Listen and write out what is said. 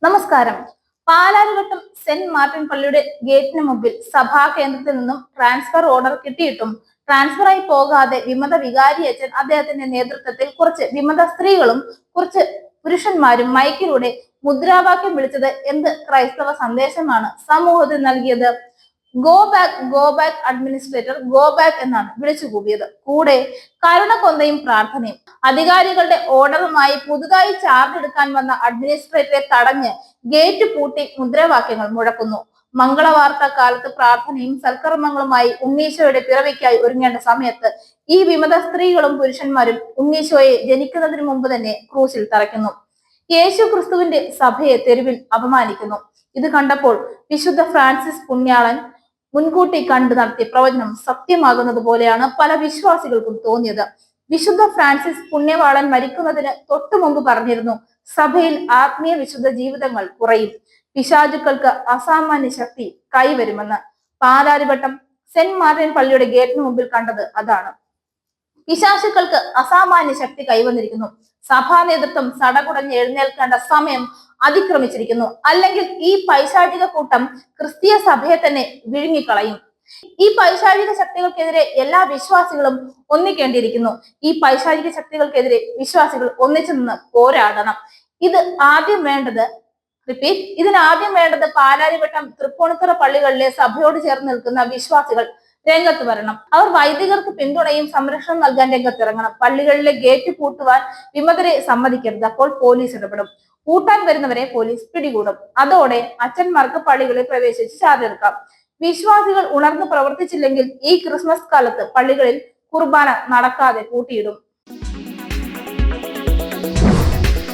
നമസ്കാരം. Palarivattom saint Martin പള്ളിയുടെ ഗേറ്റിന് മുമ്പിൽ സഭാ കേന്ദ്രത്തിൽ നിന്നും ട്രാൻസ്ഫർ ഓർഡർ കിട്ടിയിട്ടും ട്രാൻസ്ഫറായി പോകാതെ വിമത വികാരിയച്ഛൻ അദ്ദേഹത്തിന്റെ നേതൃത്വത്തിൽ കുറച്ച് വിമത സ്ത്രീകളും കുറച്ച് പുരുഷന്മാരും മൈക്കിലൂടെ മുദ്രാവാക്യം വിളിച്ചത് എന്ത് ക്രൈസ്തവ സന്ദേശമാണ് സമൂഹത്തിൽ നൽകിയത്? Go back administrator go back എന്നാണ് വിളിച്ചുകൂടിയത്. കൂടെ കരുണക്കൊന്തയും പ്രാർത്ഥനയും. അധികാരികളുടെ ഓർഡറുമായി പുതുതായി ചാർജ് എടുക്കാൻ വന്ന അഡ്മിനിസ്ട്രേറ്ററെ തടഞ്ഞ് ഗേറ്റ് പൂട്ടി മുദ്രാവാക്യങ്ങൾ മുഴക്കുന്നു. മംഗളവാർത്ത കാലത്ത് പ്രാർത്ഥനയും സൽക്കർമ്മങ്ങളുമായി ഉണ്ണീശോയുടെ പിറവിക്കായി ഒരുങ്ങേണ്ട സമയത്ത് ഈ വിമത സ്ത്രീകളും പുരുഷന്മാരും ഉണ്ണീശോയെ ജനിക്കുന്നതിന് മുമ്പ് തന്നെ ക്രൂശിൽ തറയ്ക്കുന്നു. യേശു ക്രിസ്തുവിന്റെ സഭയെ തെരുവിൽ അപമാനിക്കുന്നു. ഇത് കണ്ടപ്പോൾ വിശുദ്ധ ഫ്രാൻസിസ് പുണ്യാളൻ മുൻകൂട്ടി കണ്ടു നടത്തിയ പ്രവചനം സത്യമാകുന്നത് പോലെയാണ് പല വിശ്വാസികൾക്കും തോന്നിയത്. വിശുദ്ധ ഫ്രാൻസിസ് പുണ്യവാളൻ മരിക്കുന്നതിന് തൊട്ടു മുമ്പ് പറഞ്ഞിരുന്നു, സഭയിൽ ആത്മീയ വിശുദ്ധ ജീവിതങ്ങൾ കുറയും, പിശാചുക്കൾക്ക് അസാമാന്യ ശക്തി കൈവരുമെന്ന്. പാലാരിവട്ടം സെന്റ് മാർട്ടിൻ പള്ളിയുടെ ഗേറ്റിന് മുമ്പിൽ കണ്ടത് അതാണ്. പിശാചുക്കൾക്ക് അസാമാന്യ ശക്തി കൈവന്നിരിക്കുന്നു. സഭാ നേതൃത്വം സടകുടഞ്ഞ് എഴുന്നേൽക്കേണ്ട സമയം അതിക്രമിച്ചിരിക്കുന്നു. അല്ലെങ്കിൽ ഈ പൈശാചിക കൂട്ടം ക്രിസ്തീയ സഭയെ തന്നെ വിഴുങ്ങിക്കളയും. ഈ പൈശാചിക ശക്തികൾക്കെതിരെ എല്ലാ വിശ്വാസികളും ഒന്നിക്കേണ്ടിയിരിക്കുന്നു. ഈ പൈശാചിക ശക്തികൾക്കെതിരെ വിശ്വാസികൾ ഒന്നിച്ചു നിന്ന് പോരാടണം. ഇതിനാദ്യം വേണ്ടത് പാലാരിവട്ടം തൃപ്പൂണിത്തുറ പള്ളികളിലെ സഭയോട് ചേർന്ന് നിൽക്കുന്ന വിശ്വാസികൾ രംഗത്ത് വരണം. അവർ വൈദികർക്ക് പിന്തുണയും സംരക്ഷണം നൽകാൻ രംഗത്തിറങ്ങണം. പള്ളികളിലെ ഗേറ്റ് പൂട്ടുവാൻ വിമതരെ സമ്മതിക്കരുത്. അപ്പോൾ പോലീസ് ഇടപെടും. പൂട്ടാൻ വരുന്നവരെ പോലീസ് പിടികൂടും. അതോടെ അച്ഛന്മാർക്ക് പള്ളികളിൽ പ്രവേശിച്ച് ചാർജെടുക്കാം. വിശ്വാസികൾ ഉണർന്ന് പ്രവർത്തിച്ചില്ലെങ്കിൽ ഈ ക്രിസ്മസ് കാലത്ത് പള്ളികളിൽ കുർബാന നടക്കാതെ പൂട്ടിയിടും.